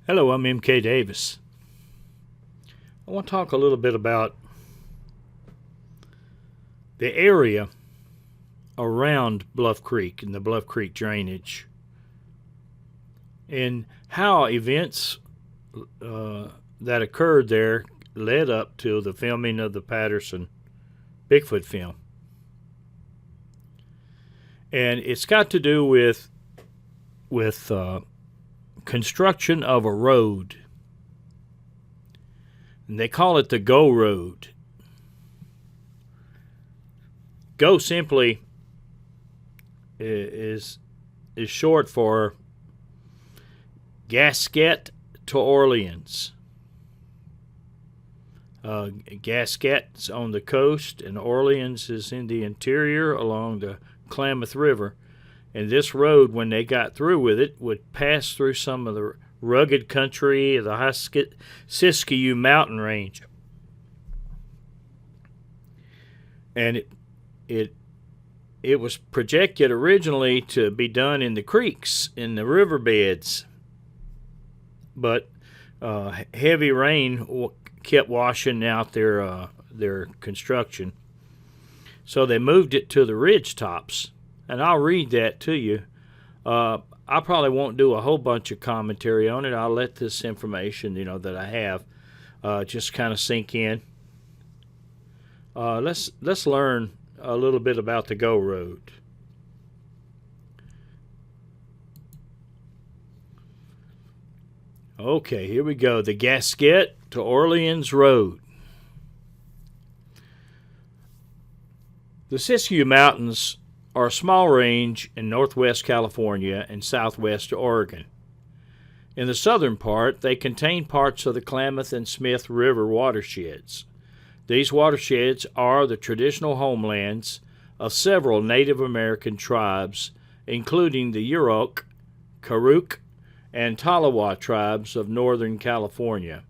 Hello, I'm MK Davis. I want to talk a little bit about the area around Bluff Creek and the Bluff Creek drainage and how events that occurred there led up to the filming of the Patterson Bigfoot film. And it's got to do with construction of a road. And they call it the Go Road. Go simply is short for Gasquet to Orleans. Gasquet's on the coast, and Orleans is in the interior along the Klamath River. And this road, when they got through with it, would pass through some of the rugged country of the Siskiyou mountain range. And it was projected originally to be done in the creeks, in the riverbeds. But heavy rain kept washing out their construction. So they moved it to the ridge tops. And I'll read that to you. I probably won't do a whole bunch of commentary on it. I'll let this information, that I have, just kind of sink in. Let's learn a little bit about the Go Road. Okay, here we go. The Gasquet to Orleans Road. The Siskiyou Mountains are a small range in northwest California and southwest Oregon. In the southern part, they contain parts of the Klamath and Smith River watersheds. These watersheds are the traditional homelands of several Native American tribes, including the Yurok, Karuk, and Tolowa tribes of northern California.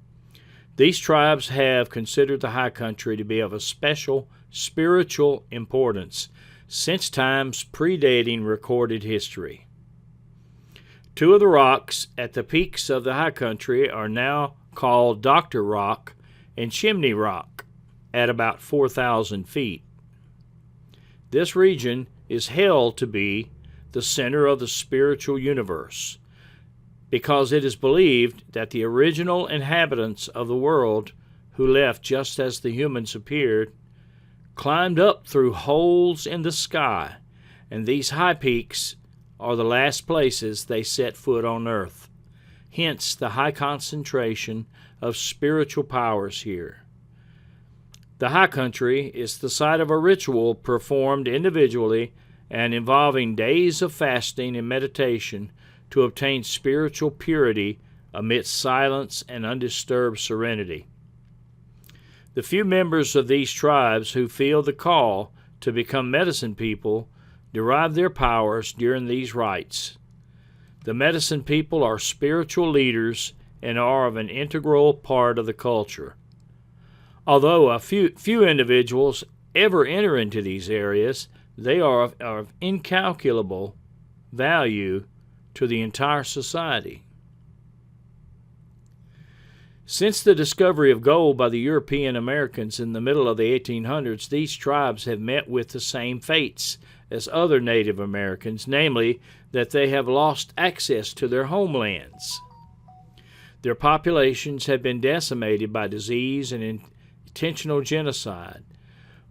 These tribes have considered the high country to be of a special spiritual importance since times predating recorded history. Two of the rocks at the peaks of the high country are now called Doctor Rock and Chimney Rock at about 4,000 feet. This region is held to be the center of the spiritual universe because it is believed that the original inhabitants of the world, who left just as the humans appeared, climbed up through holes in the sky, and these high peaks are the last places they set foot on earth. Hence the high concentration of spiritual powers here. The high country is the site of a ritual performed individually and involving days of fasting and meditation to obtain spiritual purity amidst silence and undisturbed serenity. The few members of these tribes who feel the call to become medicine people derive their powers during these rites. The medicine people are spiritual leaders and are of an integral part of the culture. Although a few individuals ever enter into these areas, they are of incalculable value to the entire society. Since the discovery of gold by the European Americans in the middle of the 1800s, these tribes have met with the same fates as other Native Americans, namely that they have lost access to their homelands. Their populations have been decimated by disease and intentional genocide.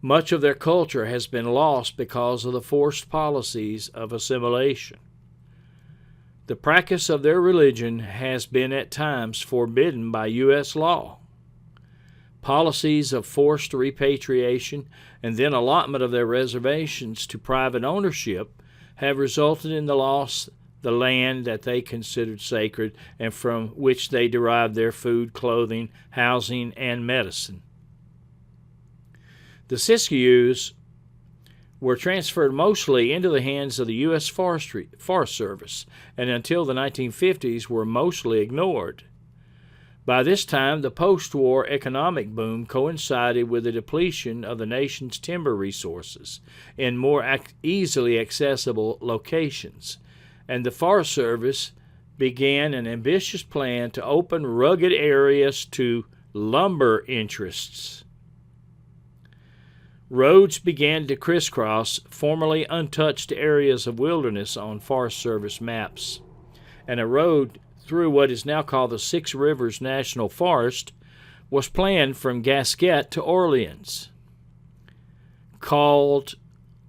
Much of their culture has been lost because of the forced policies of assimilation. The practice of their religion has been at times forbidden by U.S. law. Policies of forced repatriation and then allotment of their reservations to private ownership have resulted in the loss of the land that they considered sacred and from which they derived their food, clothing, housing, and medicine. The Siskiyous were transferred mostly into the hands of the U.S. Forest Service, and until the 1950s were mostly ignored. By this time, the post-war economic boom coincided with the depletion of the nation's timber resources in more easily accessible locations, and the Forest Service began an ambitious plan to open rugged areas to lumber interests. Roads began to crisscross formerly untouched areas of wilderness on Forest Service maps, and a road through what is now called the Six Rivers National Forest was planned from Gasquet to Orleans, called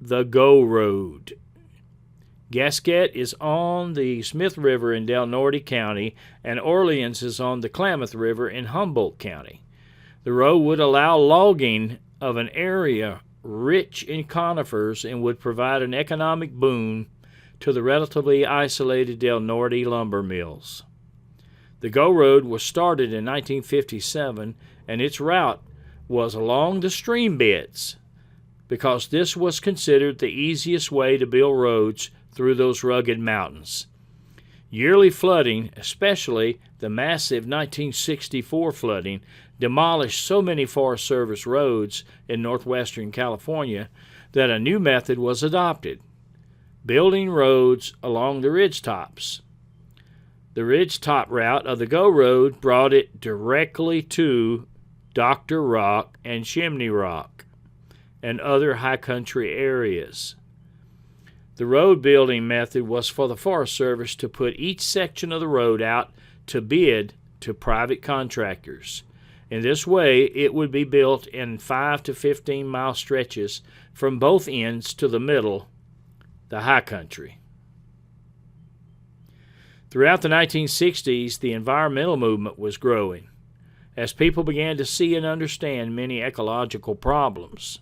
the Go Road. Gasquet is on the Smith River in Del Norte County, and Orleans is on the Klamath River in Humboldt County. The road would allow logging of an area rich in conifers and would provide an economic boon to the relatively isolated Del Norte lumber mills. The Go Road was started in 1957, and its route was along the stream beds because this was considered the easiest way to build roads through those rugged mountains. Yearly flooding, especially the massive 1964 flooding, demolished so many Forest Service roads in northwestern California that a new method was adopted: building roads along the ridgetops. The ridgetop route of the Go Road brought it directly to Dr. Rock and Chimney Rock and other high country areas. The road building method was for the Forest Service to put each section of the road out to bid to private contractors. In this way, it would be built in 5 to 15 mile stretches from both ends to the middle, the high country. Throughout the 1960s, the environmental movement was growing as people began to see and understand many ecological problems.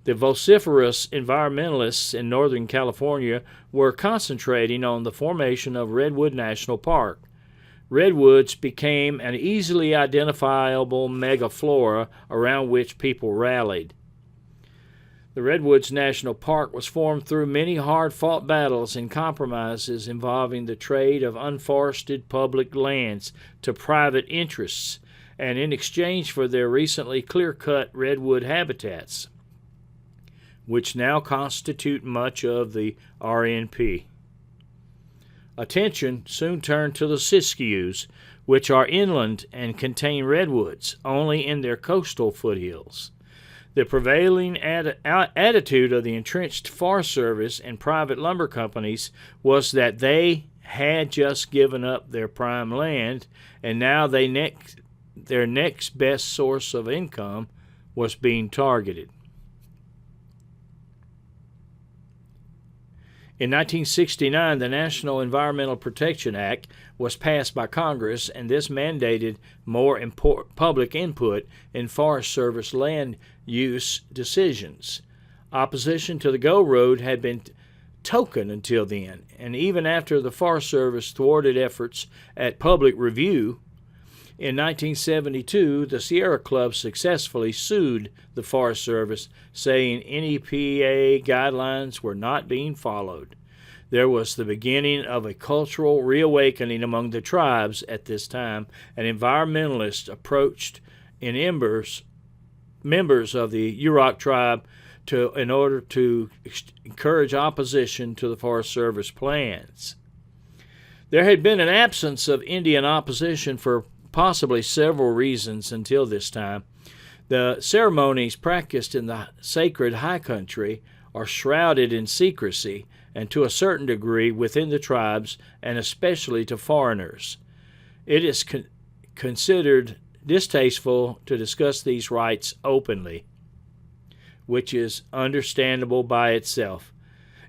The vociferous environmentalists in Northern California were concentrating on the formation of Redwood National Park. Redwoods became an easily identifiable megaflora around which people rallied. The Redwoods National Park was formed through many hard-fought battles and compromises involving the trade of unforested public lands to private interests, and in exchange for their recently clear-cut redwood habitats, which now constitute much of the RNP. Attention soon turned to the Siskiyous, which are inland and contain redwoods only in their coastal foothills. The prevailing attitude of the entrenched Forest Service and private lumber companies was that they had just given up their prime land, and now their next best source of income was being targeted. In 1969, the National Environmental Protection Act was passed by Congress, and this mandated more public input in Forest Service land use decisions. Opposition to the Go Road had been token until then, and even after the Forest Service thwarted efforts at public review, in 1972, the Sierra Club successfully sued the Forest Service, saying NEPA guidelines were not being followed. There was the beginning of a cultural reawakening among the tribes at this time, and environmentalists approached members of the Yurok tribe in order to encourage opposition to the Forest Service plans. There had been an absence of Indian opposition for possibly several reasons until this time. The ceremonies practiced in the sacred high country are shrouded in secrecy, and to a certain degree within the tribes, and especially to foreigners. It is considered distasteful to discuss these rights openly, which is understandable by itself.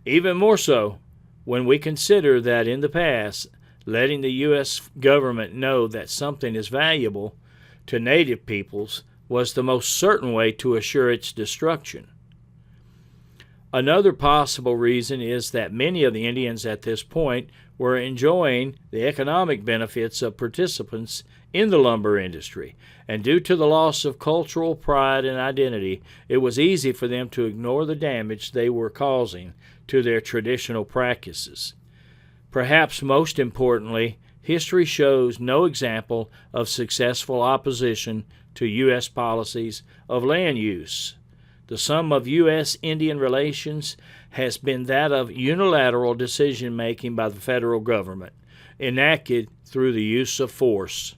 Even more so when we consider that in the past, letting the U.S. government know that something is valuable to native peoples was the most certain way to assure its destruction. Another possible reason is that many of the Indians at this point were enjoying the economic benefits of participants in the lumber industry, and due to the loss of cultural pride and identity, it was easy for them to ignore the damage they were causing to their traditional practices. Perhaps most importantly, history shows no example of successful opposition to U.S. policies of land use. The sum of U.S.-Indian relations has been that of unilateral decision-making by the federal government. enacted through the use of force.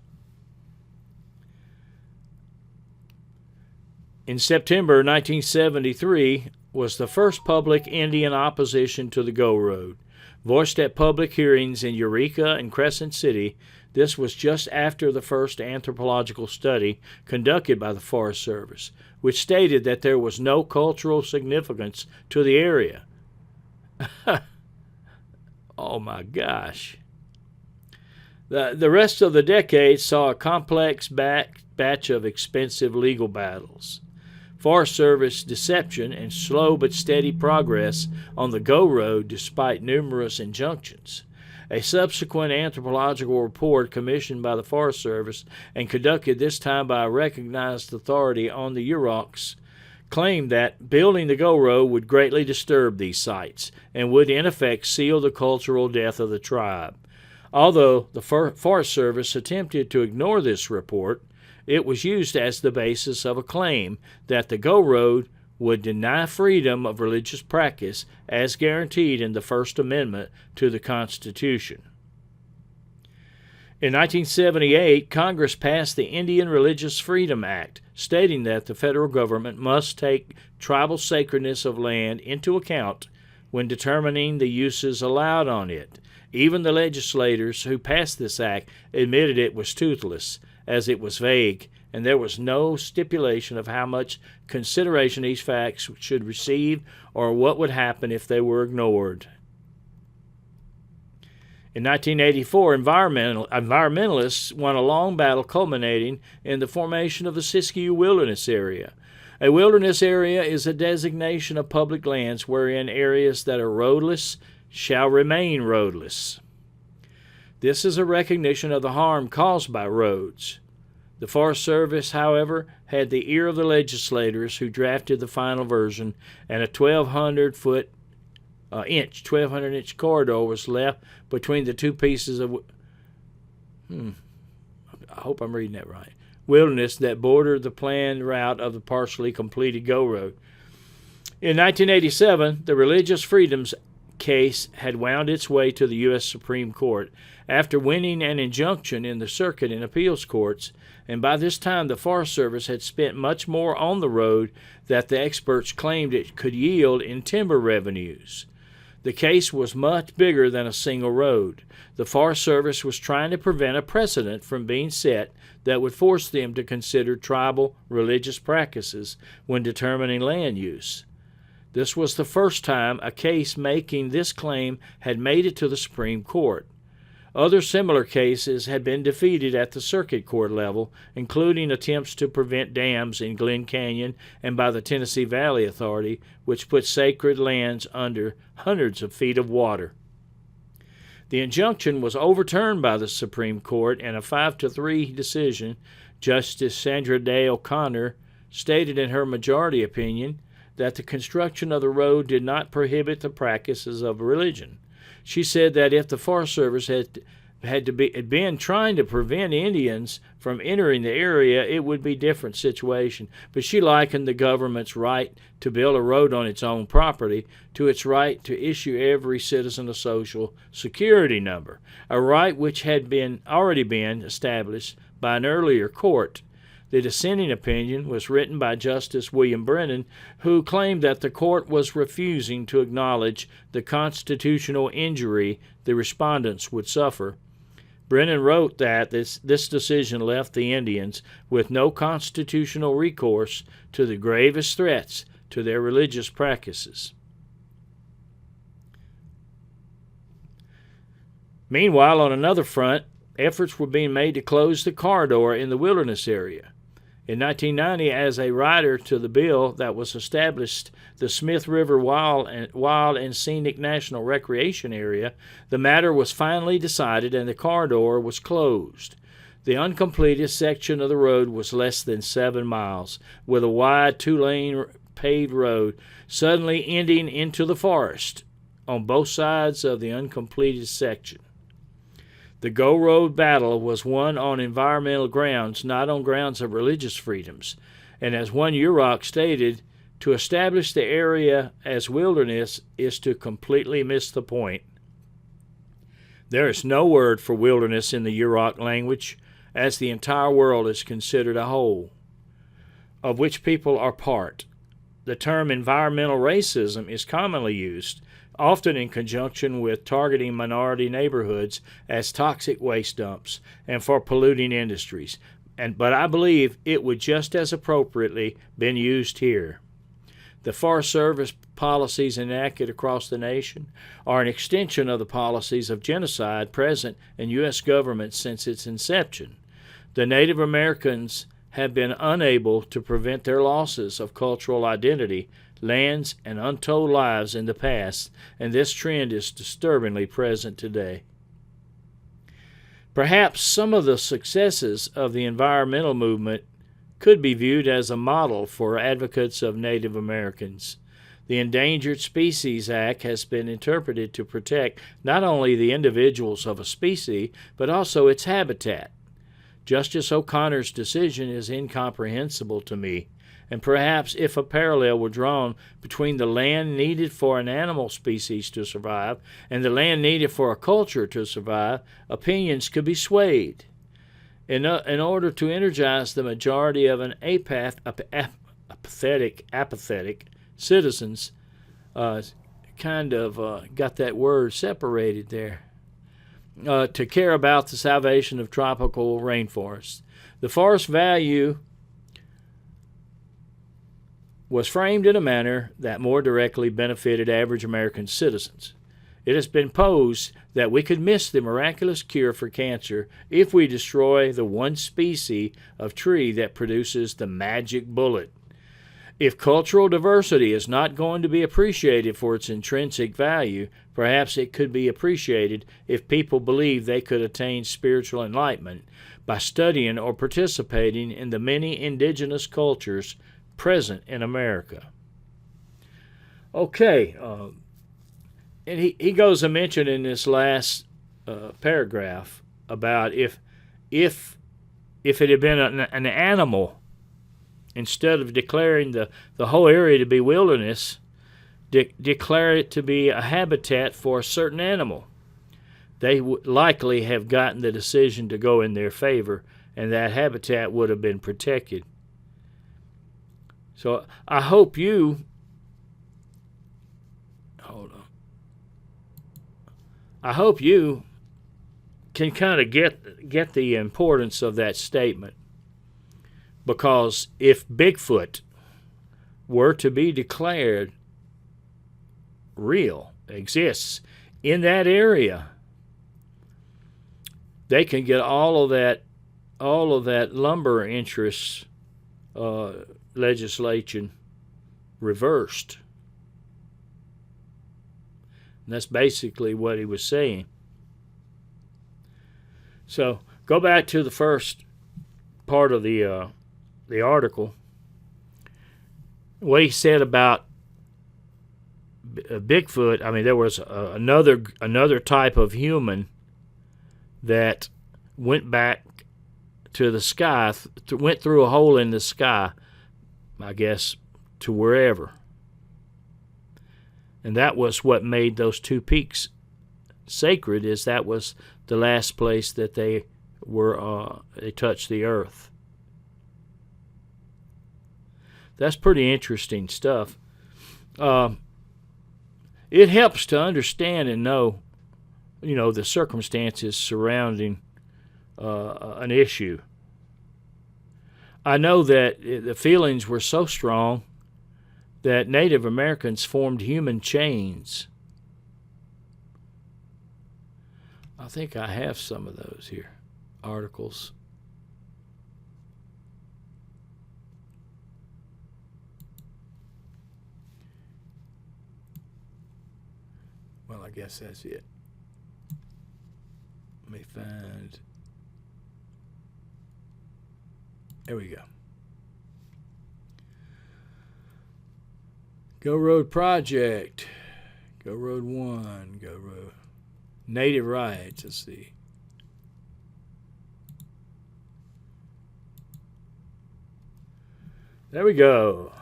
In September 1973 was the first public Indian opposition to the Go Road. Voiced at public hearings in Eureka and Crescent City, this was just after the first anthropological study conducted by the Forest Service, which stated that there was no cultural significance to the area. Oh my gosh. The rest of the decade saw a complex batch of expensive legal battles. Forest Service deception and slow but steady progress on the Go Road despite numerous injunctions. A subsequent anthropological report commissioned by the Forest Service and conducted this time by a recognized authority on the Yuroks claimed that building the Go Road would greatly disturb these sites and would in effect seal the cultural death of the tribe. Although the Forest Service attempted to ignore this report, it was used as the basis of a claim that the Go Road would deny freedom of religious practice as guaranteed in the First Amendment to the Constitution. In 1978, Congress passed the Indian Religious Freedom Act, stating that the federal government must take tribal sacredness of land into account when determining the uses allowed on it. Even the legislators who passed this act admitted it was toothless, as it was vague, and there was no stipulation of how much consideration these facts should receive or what would happen if they were ignored. In 1984, environmentalists won a long battle culminating in the formation of the Siskiyou Wilderness Area. A wilderness area is a designation of public lands wherein areas that are roadless shall remain roadless. This is a recognition of the harm caused by roads. The Forest Service, however, had the ear of the legislators who drafted the final version, and a 1,200-inch corridor was left between the two pieces of I hope I'm reading that right. Wilderness that bordered the planned route of the partially completed Go Road. In 1987, the Religious Freedoms case had wound its way to the U.S. Supreme Court after winning an injunction in the circuit and appeals courts, and by this time the Forest Service had spent much more on the road that the experts claimed it could yield in timber revenues. The case was much bigger than a single road. The Forest Service was trying to prevent a precedent from being set that would force them to consider tribal religious practices when determining land use. This was the first time a case making this claim had made it to the Supreme Court. Other similar cases had been defeated at the circuit court level, including attempts to prevent dams in Glen Canyon and by the Tennessee Valley Authority, which put sacred lands under hundreds of feet of water. The injunction was overturned by the Supreme Court in a 5-3 decision. Justice Sandra Day O'Connor stated in her majority opinion that the construction of the road did not prohibit the practices of religion. She said that if the Forest Service had been trying to prevent Indians from entering the area, it would be a different situation. But she likened the government's right to build a road on its own property to its right to issue every citizen a social security number, a right which had already been established by an earlier court. The dissenting opinion was written by Justice William Brennan, who claimed that the court was refusing to acknowledge the constitutional injury the respondents would suffer. Brennan wrote that this decision left the Indians with no constitutional recourse to the gravest threats to their religious practices. Meanwhile, on another front, efforts were being made to close the corridor in the wilderness area. In 1990, as a rider to the bill that was established the Smith River Wild and Scenic National Recreation Area, the matter was finally decided and the corridor was closed. The uncompleted section of the road was less than 7 miles, with a wide 2-lane paved road suddenly ending into the forest on both sides of the uncompleted section. The Go Road battle was won on environmental grounds, not on grounds of religious freedoms, and as one Yurok stated, to establish the area as wilderness is to completely miss the point. There is no word for wilderness in the Yurok language, as the entire world is considered a whole, of which people are part. The term environmental racism is commonly used, often in conjunction with targeting minority neighborhoods as toxic waste dumps and for polluting industries. But I believe it would just as appropriately been used here. The Forest Service policies enacted across the nation are an extension of the policies of genocide present in U.S. government since its inception. The Native Americans have been unable to prevent their losses of cultural identity, lands, and untold lives in the past, and this trend is disturbingly present today. Perhaps some of the successes of the environmental movement could be viewed as a model for advocates of Native Americans. The Endangered Species Act has been interpreted to protect not only the individuals of a species, but also its habitat. Justice O'Connor's decision is incomprehensible to me, and perhaps if a parallel were drawn between the land needed for an animal species to survive and the land needed for a culture to survive, opinions could be swayed. In order to energize the majority of an apathetic citizens, got that word separated there, to care about the salvation of tropical rainforests. The forest value was framed in a manner that more directly benefited average American citizens. It has been posed that we could miss the miraculous cure for cancer if we destroy the one species of tree that produces the magic bullet. If cultural diversity is not going to be appreciated for its intrinsic value, perhaps it could be appreciated if people believe they could attain spiritual enlightenment by studying or participating in the many indigenous cultures present in America. Okay, and he goes to mention in this last paragraph about if it had been an animal, instead of declaring the whole area to be wilderness, declare it to be a habitat for a certain animal. They would likely have gotten the decision to go in their favor, and that habitat would have been protected. So I hope you can kind of get the importance of that statement, because if Bigfoot were to be declared real, exists in that area, they can get all of that lumber interests legislation reversed. And that's basically what he was saying. So go back to the first part of the article. What he said about Bigfoot. I mean, there was another type of human that went back to the sky, went through a hole in the sky, I guess, to wherever. And that was what made those two peaks sacred, is that was the last place that they touched the earth. That's pretty interesting stuff. It helps to understand and know, the circumstances surrounding an issue. I know that the feelings were so strong that Native Americans formed human chains. I think I have some of those here, articles. Well, I guess that's it. Let me find. There we go. Go Road Project. Go Road 1. Go Road. Native Rights. Let's see. There we go.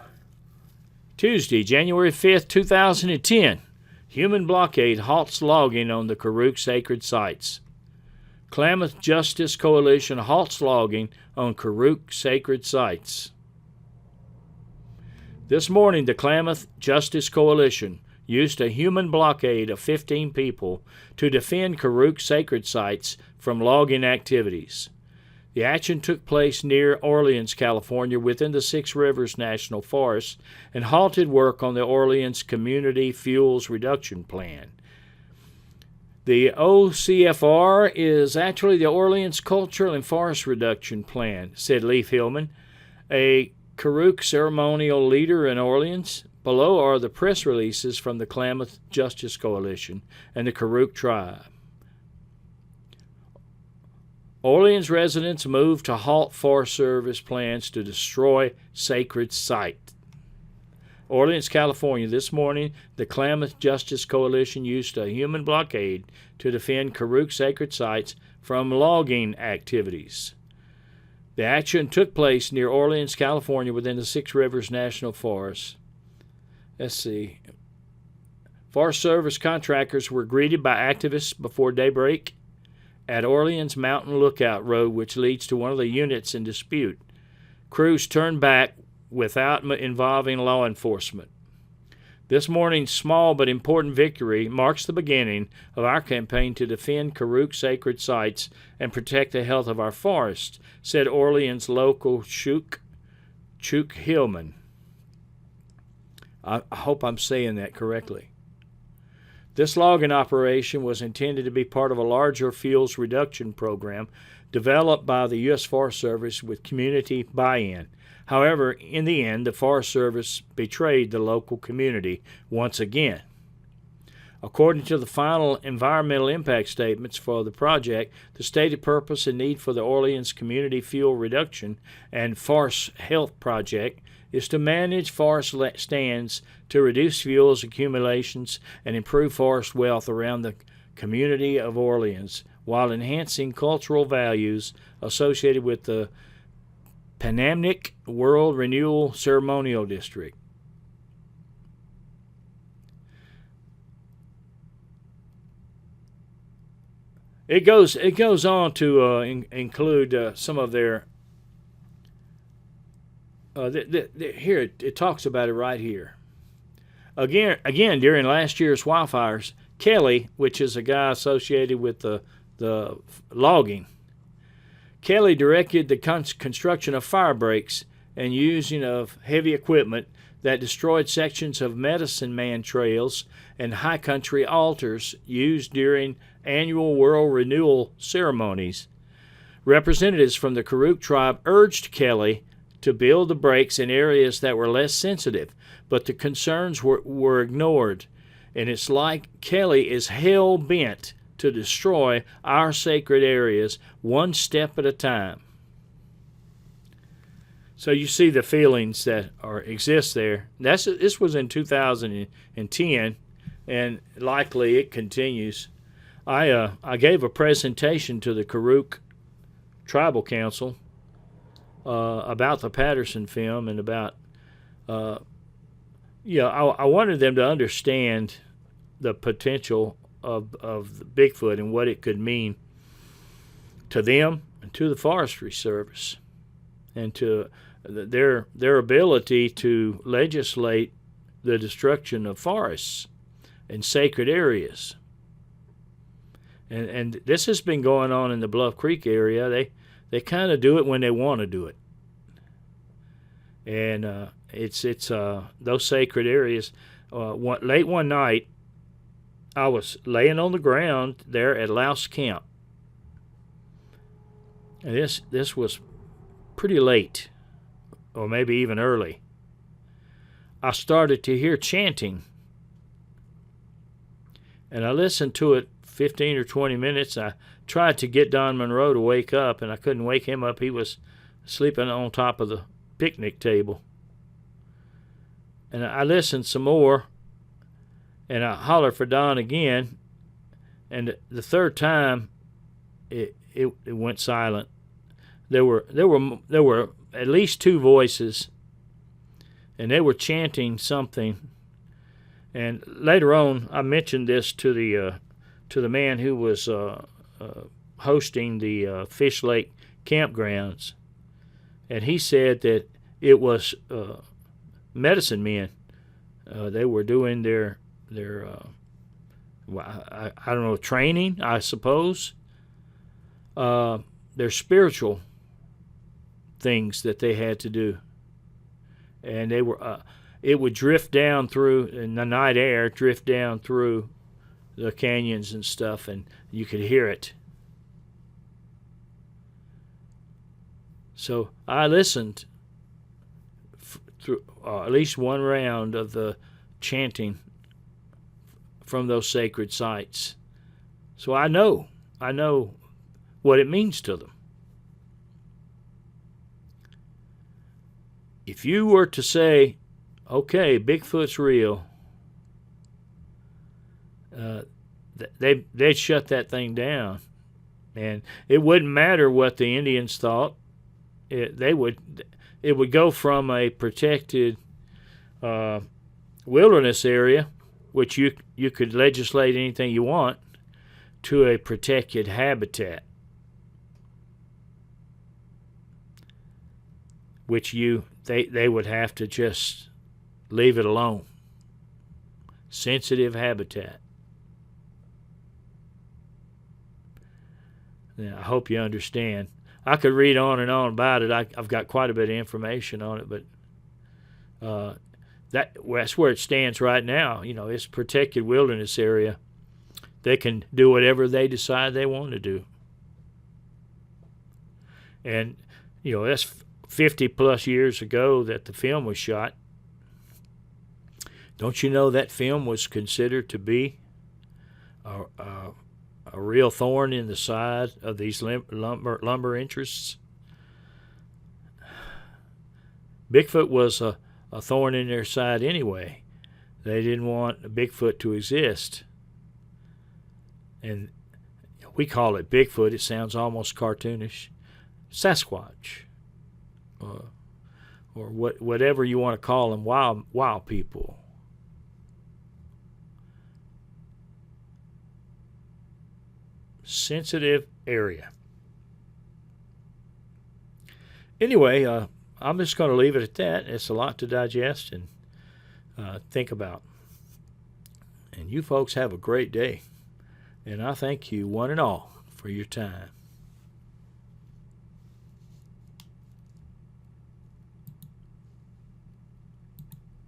Tuesday, January 5th, 2010. Human blockade halts logging on the Karuk sacred sites. Klamath Justice Coalition halts logging on Karuk sacred sites. This morning, the Klamath Justice Coalition used a human blockade of 15 people to defend Karuk sacred sites from logging activities. The action took place near Orleans, California, within the Six Rivers National Forest, and halted work on the Orleans Community Fuels Reduction Plan. The OCFR is actually the Orleans Cultural and Forest Reduction Plan, said Leif Hillman, a Karuk ceremonial leader in Orleans. Below are the press releases from the Klamath Justice Coalition and the Karuk tribe. Orleans residents moved to halt Forest Service plans to destroy sacred site. Orleans, California. This morning, the Klamath Justice Coalition used a human blockade to defend Karuk sacred sites from logging activities. The action took place near Orleans, California, within the Six Rivers National Forest. Let's see. Forest Service contractors were greeted by activists before daybreak at Orleans Mountain Lookout Road, which leads to one of the units in dispute. Crews turned back without involving law enforcement. This morning's small but important victory marks the beginning of our campaign to defend Karuk sacred sites and protect the health of our forests, said Orleans local Chuck Hillman. I hope I'm saying that correctly. This logging operation was intended to be part of a larger fuels reduction program developed by the U.S. Forest Service with community buy-in. However, in the end, the Forest Service betrayed the local community once again. According to the final environmental impact statements for the project, the stated purpose and need for the Orleans Community Fuel Reduction and Forest Health Project is to manage forest stands to reduce fuels accumulations and improve forest wealth around the community of Orleans, while enhancing cultural values associated with the Panamanic World Renewal Ceremonial District. It goes on to include some of their. Here it talks about it right here. Again, during last year's wildfires, Kelly, which is a guy associated with the logging, Kelly directed the construction of fire breaks and using of heavy equipment that destroyed sections of medicine man trails and high country altars used during annual world renewal ceremonies. Representatives from the Karuk tribe urged Kelly to build the breaks in areas that were less sensitive, but the concerns were ignored, and it's like Kelly is hell-bent to destroy our sacred areas one step at a time. So you see the feelings that exist there. This was in 2010, and likely it continues. I gave a presentation to the Karuk Tribal Council about the Patterson film and about, I wanted them to understand the potential of Bigfoot and what it could mean to them and to the Forestry Service and to their ability to legislate the destruction of forests and sacred areas. And this has been going on in the Bluff Creek area. They kind of do it when they want to do it. And it's those sacred areas. Late one night, I was laying on the ground there at Louse Camp. And this was pretty late, or maybe even early. I started to hear chanting. And I listened to it 15 or 20 minutes. I tried to get Don Monroe to wake up, and I couldn't wake him up. He was sleeping on top of the picnic table. And I listened some more, and I hollered for Don again, and the third time it went silent. There were at least two voices, and they were chanting something. And later on, I mentioned this to the man who was hosting the Fish Lake campgrounds, and he said that it was medicine men. They were doing their I don't know, training, I suppose. Their spiritual things that they had to do, and they were. It would drift down through in the night air, drift down through the canyons and stuff, and you could hear it. So I listened through at least one round of the chanting from those sacred sites. So I know what it means to them. If you were to say, okay, Bigfoot's real, they'd shut that thing down, and it wouldn't matter what the Indians thought. It would go from a protected wilderness area, which you could legislate anything you want, to a protected habitat, which they would have to just leave it alone. Sensitive habitat. Now, I hope you understand. I could read on and on about it. I've got quite a bit of information on it, but that's where it stands right now. It's a protected wilderness area. They can do whatever they decide they want to do. And, that's 50 plus years ago that the film was shot. Don't you know that film was considered to be a real thorn in the side of these lumber interests? Bigfoot was a thorn in their side anyway. They didn't want Bigfoot to exist. And we call it Bigfoot. It sounds almost cartoonish. Sasquatch. Or whatever you want to call them, wild people. Sensitive area. Anyway, I'm just going to leave it at that. It's a lot to digest and think about. And you folks have a great day. And I thank you one and all for your time.